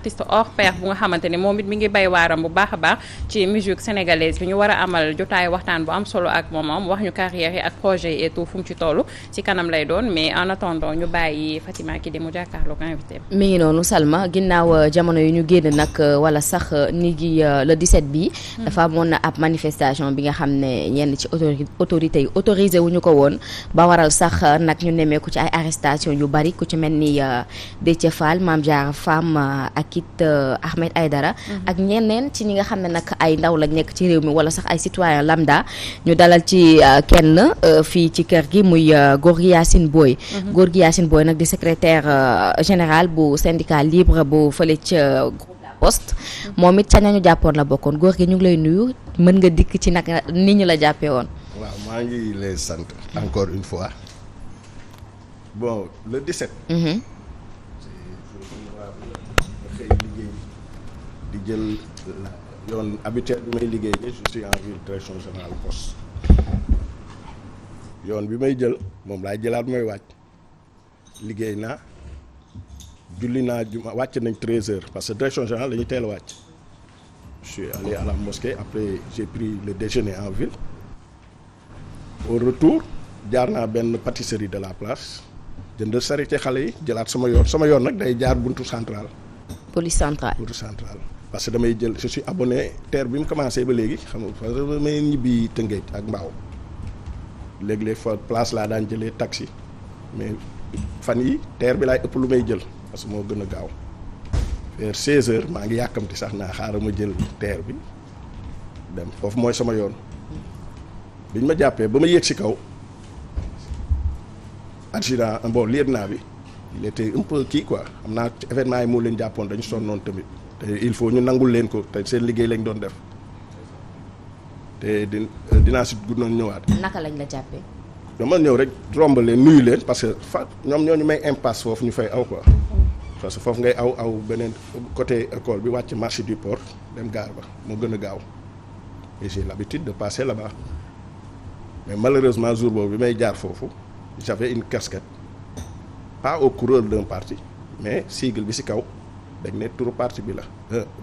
artiste hors pair bu nga xamante ne moom it mi ngi bay waaram bu baax a baax ci musique sénégalaise bi ñu war a amal jotaayu waxtaan bu am solo ak moom wax ñu carrière yi ak projet yi et tout fu mu ci toll ci kanam lay doon mais en attendant ñu bàyyi Fatima ki mu jàkkaarloog invité mi ngi noonu Salma ginnaaw jamono yu ñu génn nag wala sax ni gi le 17 bi dafa amoon na ab manifestation bi nga xam ne ñenn ci autorités yi autorisé wu ñu ko woon ba waral sax nag ñu nemmeeku ci ay arrestation yu bari ku ci mel ni Déthié Fall Mame Diarra Fam ak it Ahmed Aïdara ak ñeneen ci ñi nga xam ne nag ay ndaw lañ nekk ci réew mi wala sax ay citoyen lambda ñu dalal ci kenn fii ci kër gi muy Gorgui Yacine Boye Gorgui Yacine Boye nag di secrétaire général bu syndicat libre bu fële ca groupe La Poste moom it ca ñu jàppoon la bokkoon Gorgui ñu ngi lay nuyu mën nga dikk ci nag ni ñu la jàppee woon. waaw maa ngi lay sant encore une fois bon le 17. di jël yoon habituel bi may liggéey ni je suis en ville direction générale poste yoon bi may jël moom laay jëlaat mooy wàcc liggéey naa julli naa juma wàcc nañ 13h parce que direction générale dañuy teel a wàcc je suis allé à la mosquée après j'ai pris le déjeuner en ville au retour jaar naa benn pâtisserie de la place jënd charité xale yi jëlaat sama yoon nag day jaar buntu central police centrale buntu central parce que damay jël je suis abonné TER bi mu commencé ba léegi xam nga parce que may ñibbi Tëngéej ak Mbao léeg-léeg fa place laa daan jëlee taxi mais fan yi TER bi laay ëpp lu may jël parce que moo gën a gaaw vers 16h maa ngi yàkkamti sax naa xaaral ma jël TER bi dem foofu mooy sama yoon biñ ma jàppee ba ma yéeg si kaw adjudant bon lieutenant bi il était un peu kii quoi xam naa événement yi moo leen jàppoon dañu sonnoon tamit te il faut ñu nangul leen ko te seen liggéey lañ doon def te dinaa si gudd noonu ñëwaat. naka lañ la jàppee. dama ñëw rek romb leen nuyu leen parce que ñoom ñoo ñu may impasse foofu ñu fay aw quoi parce que foofu ngay aw beneen côté école bi wàcc marché du port dem gaar ba moo gën a gaaw et j'ai l'habitude de passer là-bas mais malheureusement jour boobu bi may jaar foofu j'avais une casquette pas au coureur d'un parti mais sigle bi ci kaw dañ ne turu parti bi la.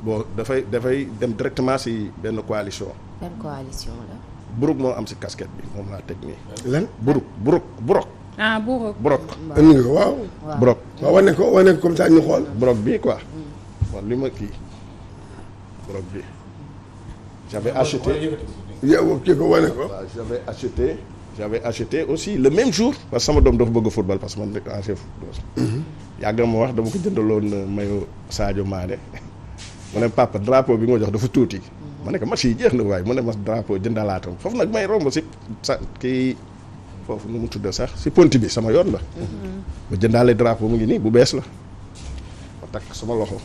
bon dafay dem directement ci benn coalition. benn coalition la. Buruk moo am ci casquette bi moom laa teg nii. lan Buruk. ah Buruk. indi nga waaw. Buruk. waaw wane ko comme ça ñu xool. Buruk bi quoi. bon li ma kii Buruk bi. j'avais acheté. yow kii ko wane ko. waaw j'avais acheté aussi le même jour. parce que sama doom dafa bëgg football parce que man nekk ancien football. yàgg ma wax dama ko jëndaloon mayo Sadio Mané mu ne papa drapeau bi nga jox dafa tuuti. ma ne ko match yi jeex na waaye mu ne ma drapeau jëndalaatam foofu nag may romb si sa kii foofu nu mu tudd sax si ponti bi sama yoon la. ma jëndaale drapeau mu ngi nii bu bees la. ma takk sama loxo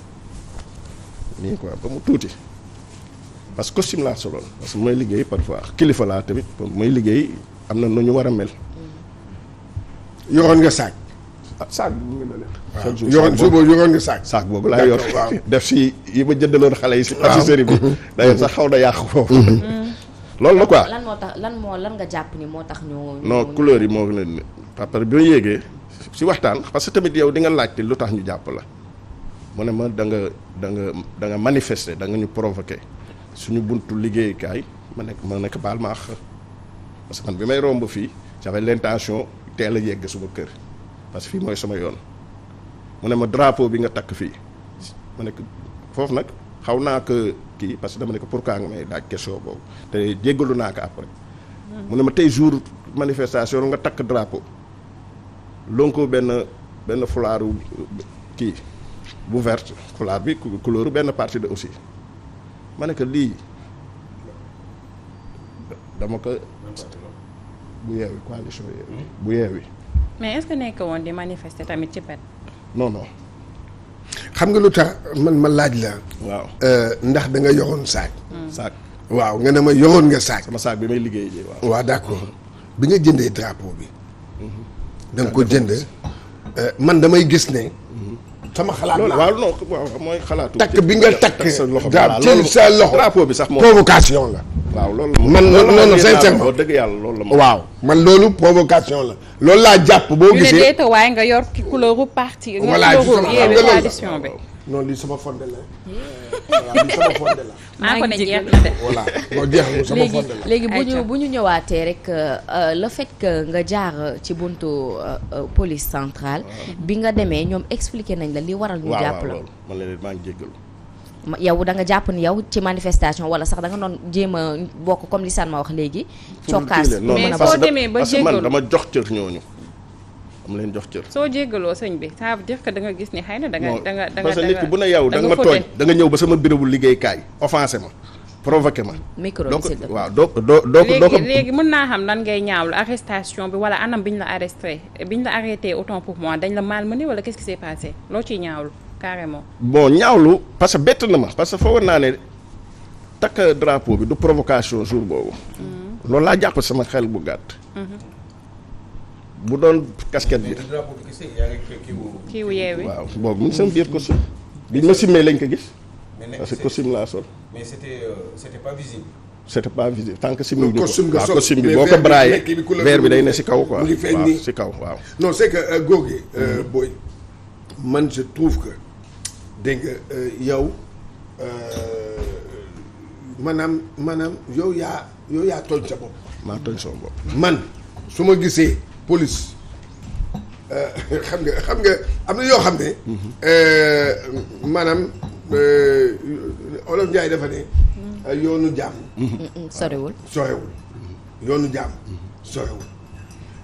nii quoi ba mu tuuti parce que costume laa soloon parce que mooy liggéey parfois kilifa laa tamit mooy liggéey am na nu ñu war a mel. yoroon nga saak. saak bu ngi leen. waaw yoroon nga saak. saak boobu laa yor def si yi ma jëndaloon xale yi si pâtisserie bi. d'ailleurs sax xaw na yàqu foofu. loolu la quoi lan moo tax lan nga jàpp ni moo tax ñu. non couleur yi moo leen papa bi ma yéegee si waxtaan parce que tamit yow di nga laajte lu tax ñu jàpp la mu ne ma da nga manifester da nga ñu provoquer suñu buntu liggéeyukaay ma nekk baal ma àq parce que man bi may romb fii j'avais l'intention teel a yegg suma kër. parce que fii mooy sama yoon mu ne ma drapeau bi nga takk fii ma ne ko foofu nag xaw naa ko kii parce que dama ne ko pourquoi nga may daaj question boobu te jéggalu naa ko après. mu ne ma tey jour manifestation nga takk drapeau lonko benn fulaaru kii bu verte fulaar bi couleur benn parti de aussi ma ne ko lii dama ko bu yeewi coalition yeewi bu yeewi. mais est-ce que nekk woon di manifester tamit ci pet. non. xam nga lu tax ma laaj la. waaw ndax da nga yoroon saak. saak. waaw nga ne ma yoroon nga saak. sama saak bi may liggéey ji waaw. waaw d'accord bi nga jëndee drapeau bi. da nga ko jënd man damay gis ne. sama xalaat la waaw non waaw mooy xalaatu. takk bi nga takk sa loxo sa loxo drapeau bi sax moo provocation la. waaw loolu man non sincèrement dëgg yàlla loolu la. waaw man loolu provocation la. loolu laa jàpp boo gisee ñu ne déeta waaye nga yor ki couleur parti. voilà couleur coalition bi. non lii sama fonde la voilà lii sama fonde la. maa ko ne jeex na de. voilà non jeexul sama fonde la. léegi Aïcha. bu ñu ñëwaatee rek le fait que nga jaar ci buntu police centrale. bi nga demee ñoom expliqué nañ la li waral ñu jàpp la. loolu man la leen maa ngi jéggalu. yow da nga jàpp ni yow ci manifestation wala sax da nga doon jéem a bokk comme li Sane ma wax léegi. cokkaas non mais non soo parce que demee ba parce que man jéggalu. dama jox cër ñooñu am leen jox cër. soo jéggaloo sëñ bi ça veut dire que da nga gis ni xëy na da nga da nga da nga parce que nit ki bu ne yow da nga ma fóote. tooñ da nga ñëw ba sama bérébu liggéeykaay offensé ma provoqué ma. micro bi donc s'il te plaît. waaw doo ko léegi mën naa xam lan ngay ñaawlu arrestation bi wala anam bi ñu la arrêté autant pour moi dañ la malmené wala qu'est-ce qui s'est passé loo ciy ñaawlu carrément. bon ñaawlu parce que bett na ma parce que foogoon naa ne takk drapeau bi du provocation jour boobu. loolu laa jàpp sama xel bu gàtt. bu doon casquette bi. kii wu yeewi. waaw boobu mu ngi sama biir costume biñ ma simmee lañ ko gis. parce que costume laa sol. mais c'était pas visible. c'était pas visible tant que simmi. costume nga sol costume bi mais boo ko verre bi braillé nekk bi couleur verre bi bi day ne si kaw quoi. mu ngi feeñ waaw nii. si kaw waaw. non c'est que Gorgui booy man je trouve que dégg nga yow maanaam yow yaa tooñ sa bopp. maa tooñ sama bopp. man su ma gisee police xam nga am na yoo xam ne maanaam Olof Njaay dafa ne yoonu jàmm sorewul yoonu jàmm sorewul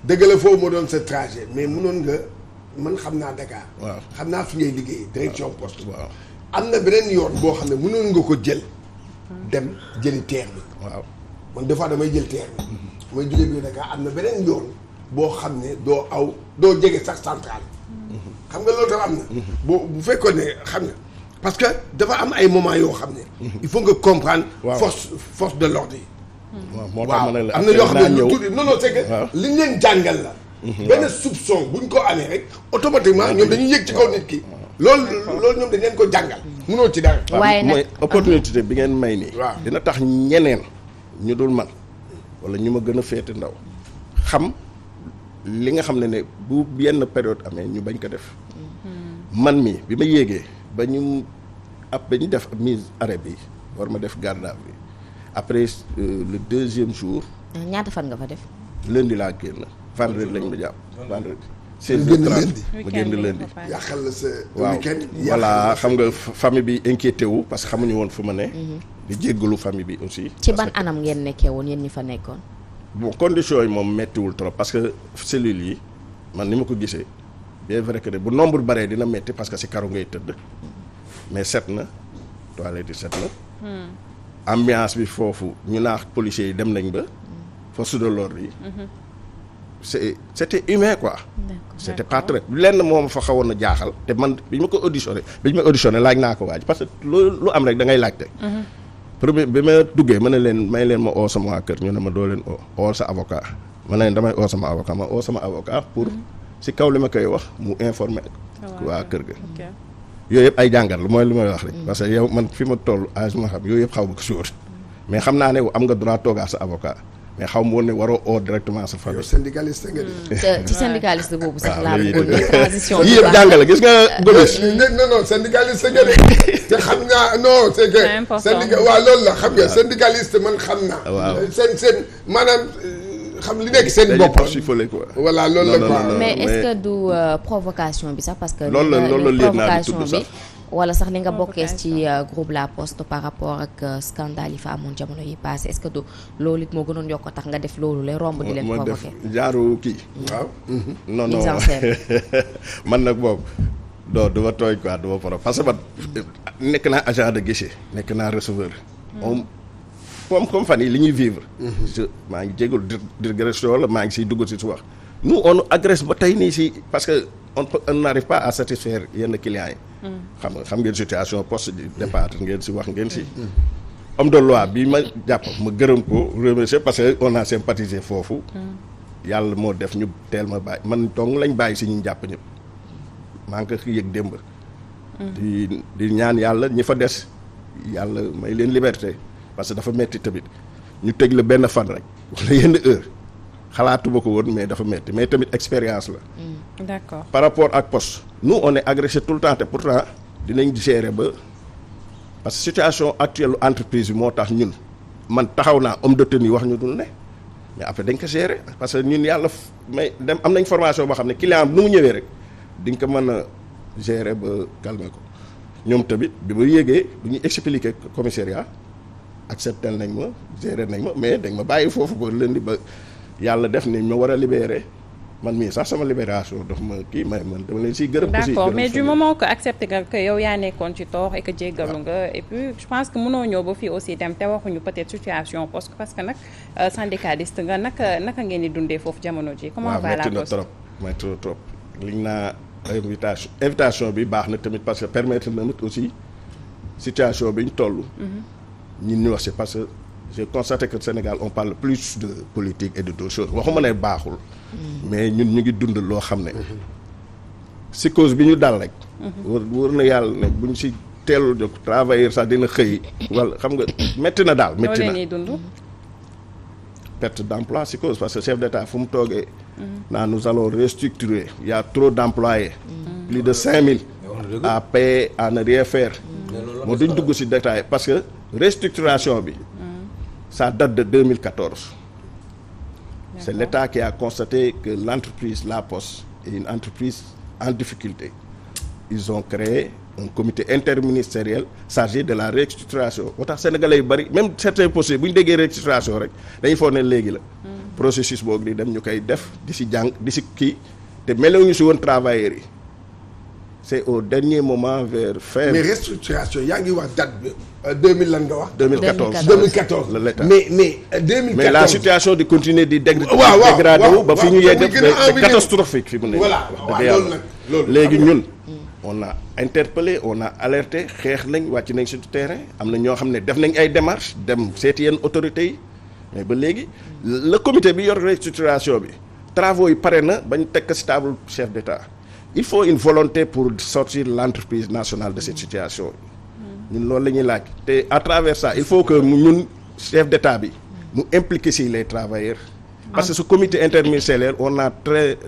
dëgg la foofu moo doon sa trajet mais mënoon nga man xam naa Dakar waaw xam naa fi ngay liggéey direction poste waaw am na beneen yoon boo xam ne mënoon nga ko jël dem jëli teer bi waaw. man des fois damay jël teer bi mooy jógee biir Dakar am na beneen yoon boo xam ne doo jege sax centrale xam nga loolu tam am na bu fekkoon ne xam nga parce que dafa am ay moments yoo xam ne il faut nga comprendre waaw. force de l'ordre yi waaw moo tax ma ne la am na yoo xam ne ñëw tuuti non c'est que waaw. li ñu leen jàngal la benn soupçon buñ ko amee rek automatiquement ñoom dañuy yëg ci kaw nit ki loolu ñoom dañ leen ko jàngal mënoo ci dara waaye nag mooy opportunité bi ngeen may nii. waaw. dina tax ñeneen ñu dul man wala ñu ma gën a féete ndaw xam li nga xam ne bu yenn période amee ñu bañ ko def. man mi bi ma yéegee ba ñu def mise arrêt bi war ma def garde à vue après le deuxième jour ñaata fan nga fa def. lundi laa génn vendredi lañ ma jàpp vendredi. génn 16h30 lundi. ma génn lundi. yàqal la sa waaw week-end voilà xam nga famille bi inquiété wu parce que xamuñu woon fu ma ne. di jéggalu famille bi aussi. ci parce ban que anam ngeen nekkee woon yéen ñi fa nekkoon. bon conditions yi moom mettiwul trop parce que cellules yi man ni ma ko gisee bien vrai que bu nombre baree dina metti parce que si karo ngay tëdd mais set na toilette yi set na. ambiance bi foofu ñu naax policiers yi dem nañ ba force de l'ordre yi. c'était humain quoi. c'était pas très lenn moo ma fa xawoon a jaaxal te man bi ñu ma auditionné laaj naa ko waaj parce que lu am rek da ngay laajte. premier bi ma duggee ma ne leen may leen ma oo sama waa kër ñu ne ma doo leen oo sa avocat ma ne leen damay oo sama avocat pour si kaw li ma koy wax mu informer waa kër ga. yooyu yëpp ay jàngal mooy lu may wax rek. parce que yow man fi ma toll âge ma xam yooyu yëpp xaw ma ko suur mais xam naa ne am nga droit toogaa sa avocat. mais xaw ma woon ne waroo oo directement sa famille. yow syndicaliste nga de. ci syndicaliste boobu sax waaw laa léegi bëggoon ne transition yii yëpp jàngale gis nga Gomis. non syndicaliste nga de te xam naa non c'est que. C'est important. waaw loolu la xam nga syndicaliste man xam naa. waaw. seen maanaam xam li nekk seen bopp. il faut les quoi. voilà loolu la quoi. mais est-ce que du provocation bi sax parce que. loolu la liir naa di tudd sax. wala sax li nga bokkee ci groupe La Poste par rapport ak scandale yi fa amoon jamono yi passé est-ce que du loolu it moo gënoon yokk tax nga def loolu lay romb di leen moo def provoqué. jaaru kii. waaw. non Mise en scène. man nag boobu du ma tooñ quoi du ma pro parce que man nekk naa agent de guichet nekk naa receveur. comme fan yi li ñuy vivre. maa ngi jégalu digression la maa ngi siy dugg si wax. nous on agresse ba tey nii si parce que on n'arrive pas à satisfaire yenn clients yi. xam ngeen situation poste di départ ngeen si wax ngeen si. homme de loi bi ma jàpp ma gërëm ko remercier parce que on a sympathisé foofu. yàlla moo def ñu teel ma bàyyi man dong lañ bàyyi si ñu jàpp ñëpp maa ngi ko yëg démb. di ñaan yàlla ñi fa des yàlla may leen liberté parce que dafa metti tamit ñu tëj la benn fan rek wala yenn heure xalaatuma ko woon mais dafa metti mais tamit expérience la. D'accord. par rapport ak poste nous on est agressé tout le temps te pourtant dinañ gérer ba parce que situation actuelle entreprise bi moo tax ñun man taxaw naa homme de tenue wax ñu dul ne mais après dañ ko gérer parce que ñun yàlla mais dem am nañ formation boo xam ne client nu mu ñëwee rek di nga ko mën a gérer ba calmer ko ñoom tamit bi ma yéegee bu ñuy expliquer commissariat accepté nañ ma gérer nañ ma mais dañ ma bàyyi foofu ba lundi ba yàlla def ni ma war a libérer man mii sax sama libération daf ma kii may man dama leen siy gërëm. aussi d'accord mais du moment que accepté nga que yow yaa nekkoon ci tort et que jéggalu nga et puis je pense que mënoo ñëw ba fii aussi dem te waxuñu peut-être situation poste parce que nag syndicaliste nga naka ngeen di dundee foofu jamono ji. comment va la poste métti na trop liñ naa invitation bi baax na tamit parce que permettre na nit aussi situation bi ñu toll. ñun ñu wax c'est parce que j'ai constaté que au Sénégal on parle plus de politique et de d'autres choses waxuma ne baaxul. mais ñun ñu ngi dund loo xam ne. psychose bi ñu dal rek. wóor na yàlla ne buñ si teelul jóg travailleur sax dina xëy. wala xam nga métti na daal métti na dund. perte d'emploi psychose parce que chef d'État fu mu toogee. nous allons restructurer il y a trop d'employés. plus de 5000. à payer à ne rien faire. moo duñ dugg si détail parce que restructuration bi. ça date de 2014. C'est l'État qui a constaté que l'entreprise La Poste est une entreprise en difficulté. Ils ont créé un comité interministériel chargé de la restructuration moo tax sénégalais yu bari même certains postes bu ñu déggee restructuration rek dañuy foog ne léegi la. processus boobu di dem ñu koy def di si jàng di si kii te melewuñu si woon travailleurs yi c'est au dernier moment vers fin. mais restructuration yaa ngi wax date bi 2000 lan nga wax. 2014 2014 la l'État mais 2014 mais la situation di continuer di dégradé wu ba fi ñu yegg c'est catastrophique fi mu ne. voilà waaw loolu nag loolu léegi ñun. on a interpellé on a alerté xeex nañ wàcc nañ sur terrain am na ñoo xam ne def nañ ay démarches dem seeti yenn autorités yi mais ba léegi le comité bi yor restructuration bi travaux yi pare na bañ teg ci table chef d'État il faut une volonté pour sortir l'entreprise nationale de cette situation ñun loolu la ñuy laaj te à travers ça il faut que ñun chef d'État bi mu impliquer ci les travailleurs parce que ce comité interministériel on a très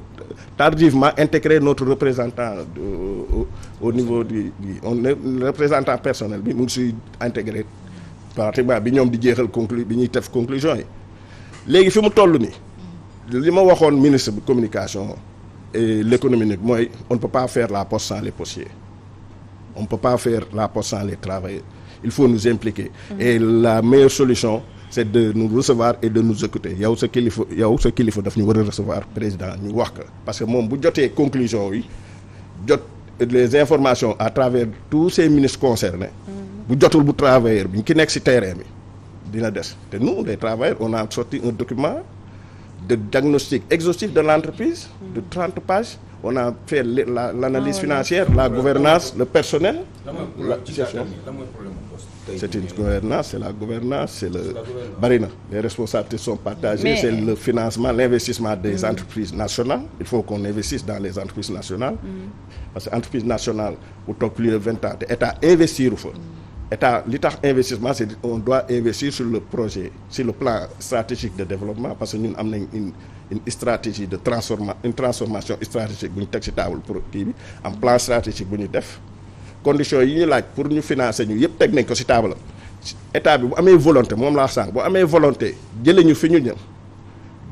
tardivement intégré notre représentant au niveau du on est représentant personnel bi mu ngi suy intégré pratiquement bi ñoom di jeexal bi ñuy def conclusion yi léegi fi mu toll nii li ma waxoon ministre de communication et l'économie mooy on ne peut pas faire la poste sans les postiers on ne peut pas faire la poste sans les travailleurs il faut nous impliquer et la meilleure solution c'est de nous recevoir et de nous écouter yow sa kilifa daf ñu war a recevoir président ñu wax ko parce que moom bu jotee conclusion yi jot les informations à travers tous ces ministres concernés bu jotul bu travailleur bi ñu ki nekk ci terrain bi dina des te nous les travailleurs on a sorti un document de diagnostic exhaustif de l'entreprise de 30 pages on a fait l'analyse financière la gouvernance le personnel la gestion c'est une gouvernance c'est la gouvernance c'est le bari na les responsabilités sont partagées c'est le financement l'investissement des entreprises nationales il faut qu'on investisse dans les entreprises nationales parce que entreprise nationale bu toog plus de 20 ans te état investir fa état li tax investissement c'est on doit investir sur le projet sur le plan stratégique de développement parce que ñun am nañ une stratégie de transformation stratégique bu ñu teg ci table pour kii bi am plan stratégique bu ñu def conditions yi ñu laaj pour ñu financer ñu yëpp teg nañ ko ci table état bi bu amee volonté moom laa sànq bu amee volonté jëlee ñu fi ñu ñëm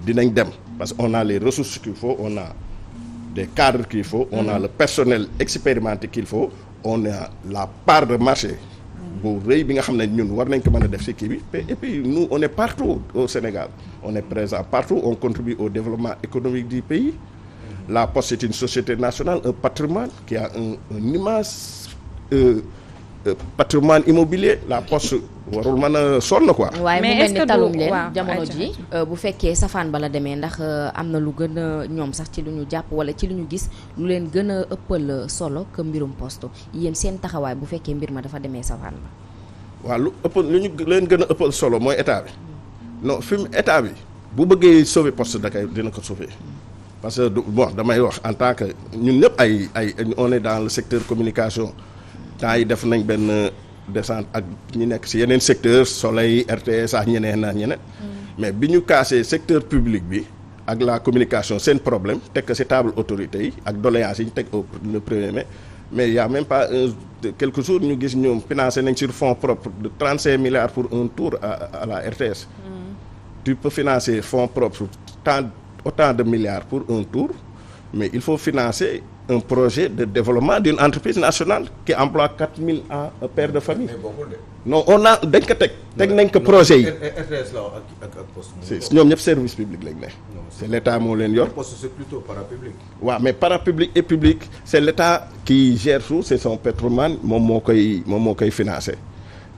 dinañ dem parce que on a les ressources qu'il faut on a des cadres qu'il faut on a le personnel expérimenté qu'il faut on a la part de marché bu rëy bi nga xam ne ñun war nañ ko mën a def ci kii bi et puis nous on est partout au Sénégal on est présent partout on contribue au développement économique du pays la Poste c'est une société nationale un patrimoine qui a un immense patrimoine immobilier la Poste warul mën a sonn quoi. waaye mu mel ni talum leen waaw jamono ji bu fekkee safaan bala demee ndax am na lu gën a ñoom sax ci lu ñu jàpp wala ci lu ñu gis lu leen gën a ëppal solo que mbirum Poste yéen seen taxawaay bu fekkee mbir ma dafa demee safaan ba. waaw lu ñu leen gën a ëppal solo mooy état bi non fi mu état bi bu bëggee sauver Poste da kay dina ko sauver parce que bon damay wax en tant que ñun ñëpp ay on est dans le secteur communication temps yi def nañ benn descente ak ñi nekk ci yeneen secteur Soleil RTS ak ñeneen ak ñeneen mais bi ñu cassé secteur public bi ak la communication seen problème teg ko ci table autorité yi ak doléances yi ñu teg au le premier mai mais il y a même pas quelques jours ñu gis ñoom financé nañ sur fonds propres de 35 milliards pour un tour à la RTS. Tu peux financer fonds propres autant de milliards pour un tour, mais il faut financer un projet de développement d'une entreprise nationale qui emploie 4000 pères de famille. Non, dañ ko teg nañ ko projet yi. RTS la ak poste. ñoom ñëpp service public lañ ne. C'est l'État moo leen yor. Poste c'est plutôt parapublic. waaw mais parapublic et public c'est l'État qui gère tout, c'est son patrimoine moom moo koy financer.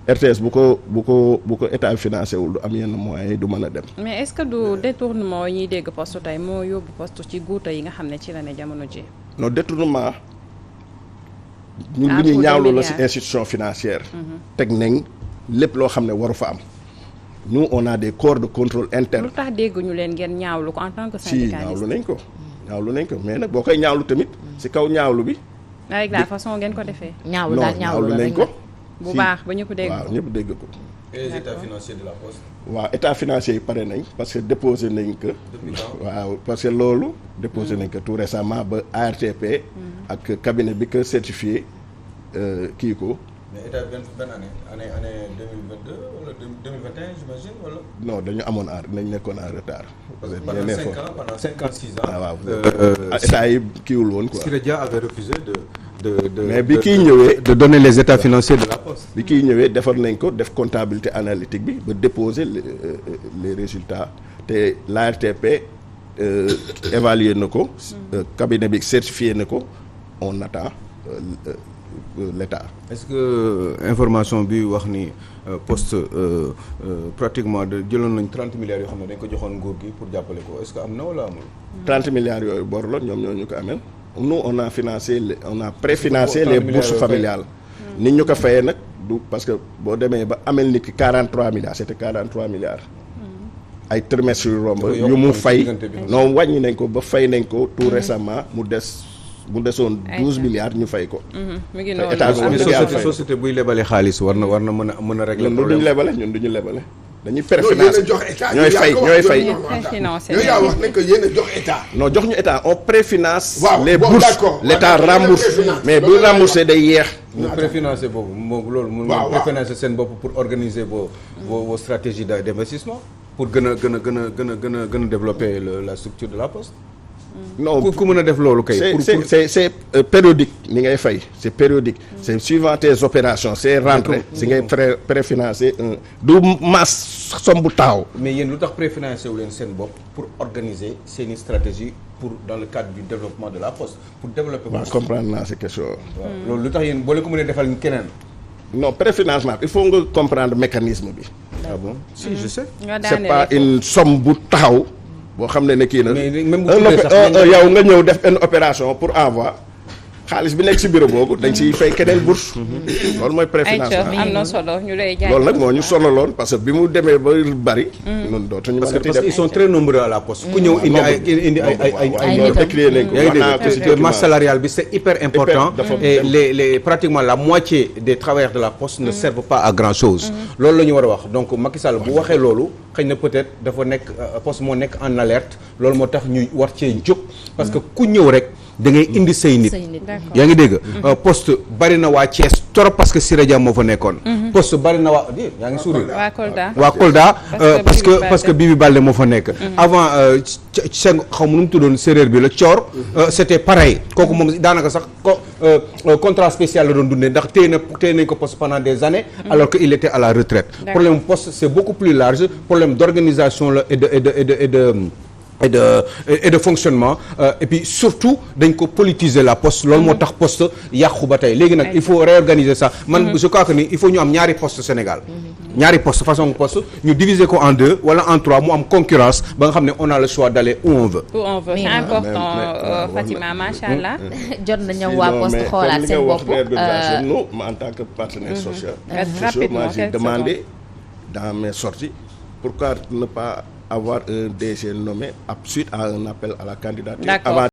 RTS bu ko état financé wul du am yenn moyens yi du mën a dem. mais est-ce que du détournement yi ñuy dégg poste tey moo yóbbu poste ci guuta yi nga xam ne ci la ne jamono ji. non détournement ñun lu ñuy ñaawlu la ci institution financière. teg nañ lépp loo xam ne waru fa am. nous on a des corps de contrôle interne. lu tax dégguñu leen ngeen ñaawlu ko en tant que syndicaliste. si ñaawlu nañ ko mais nag boo koy ñaawlu tamit ci kaw ñaawlu bi. avec la façon ngeen ko defee. ñaawlu nañ ko. bu baax ba ñëpp dégg ko waaw ñëpp dégg ko. et les états financiers de la poste. waaw état financier yi pare nañ parce que déposé nañ ko. waaw parce que loolu déposé nañ ko tout récemment ba ARTP. ak cabinet bi ko certifié kii ko. mais état benn année 2022 wala 2021 j'imagine wala. non dañu amoon nañ nekkoon en retard. parce que pendant 5 ans 6 ans. waaw état yi kiiwul woon quoi. Siré Dia avait refusé de mais bi kiy ñëwee de donner les états financiers de la poste. bi kiy ñëwee defar nañ ko def comptabilité analytique bi ba déposer les résultats te l'ARTP évalué na ko. cabinet bi certifié na ko on attend l'État. est-ce que information bi wax ni poste pratiquement jëloon nañ 30 milliards yoo xam ne dañ ko joxoon nguur gi pour jàppale ko est-ce que am na wala amul. 30 milliards yooyu bor la ñoom ñoo ñu ko amel. nous on a préfinancé les bourses familiales. nit ñu ko fayee nag du parce que boo demee ba amel nit ki 43 milliards c'était 43 milliards. ay trimestres yu romb yu mu fay non wàññi nañ ko ba fay nañ ko tout récemment mu desoon 12 milliards ñu fay ko. mu ngi noonu état bi société buy lebale xaalis war na mën a régler problème. ñun duñu lebale dañuy préfinancer ñooy fay yow yaa wax nañ ko yéen a jox état. non jox ñu état on préfinance bon les bourses d'accord. l'état rembourse mais bu rembourser day yeex. ñu préfinancer boobu moom loolu. mun nga préfinancer seen bopp pour organiser vos stratégies d'investissement pour gën a développer la structure de la poste. non ku mën a def loolu kay. c'est périodique ni ngay fay c'est périodique. c'est suivant tes opérations c'est rentrées si ngay préfinancer du masse somme bu taaw. mais yéen lu tax préfinancer wu leen seen bopp pour organiser seeni stratégie pour dans le cadre du développement de la poste pour développer. waaw comprendre naa ces questions. waaw loolu lu tax yéen boo leen ko mënee defal keneen. non préfinancement il faut nga comprendre mécanisme bi. ah bon si je sais. c'est pas une somme bu taxaw. boo xam ne kii na yow nga ñëw def une opération pour envoi xaalis bi nekk ci bureau boobu dañ ciy fay keneen bourse. loolu mooy préfinancement am na solo ñu lay jaay. loolu nag moo ñu sonaloon parce que bi mu demee ba bari. ñun dootuñu mën a parce que ils sont très nombreux à la poste. ku ñëw indi ay décrié nañ ko wax naa ko masse salariale bi c'est hyper important. et les pratiquement la moitié des travailleurs de la poste ne servent pas à grand chose. loolu la ñu war a wax donc Macky Sall bu waxee loolu xëy na peut-être dafa nekk poste moo nekk en alerte loolu moo tax ñuy war cee jóg parce que ku ñëw rek. da ngay indi say nit yaa ngi dégg poste bari na waa Thiès trop parce que Siré Dia moo fa nekkoon poste bari na waa yaa ngi sourire waa Kolda parce que Bibi Baldé moo fa nekk avant seen xaw ma nu mu tuddoon séeréer bi la Thior c'était pareil kooku moom daanaka sax contrat spécial la doon dundee ndax téye nañ ko poste pendant des années alors que il était à la retraite problème poste c'est beaucoup plus large problème d'organisation la et de fonctionnement et puis surtout dañ ko politiser la poste loolu moo tax poste yàqu ba tey léegi nag il faut réorganiser ça man je crois que ni il faut ñu am ñaari poste Sénégal ñaari poste façon poste ñu diviser ko en 2 wala en 3 mu am concurrence ba nga xam ne on a le choix d'aller où on veut c'est important Fatima macha allah jot na ñëw waa poste xoolaat seen bopp nous en tant que partenaire social moi j'ai demandé dans mes sorties pourquoi ne pas avoir un DG nommé suite à un appel à la candidature avant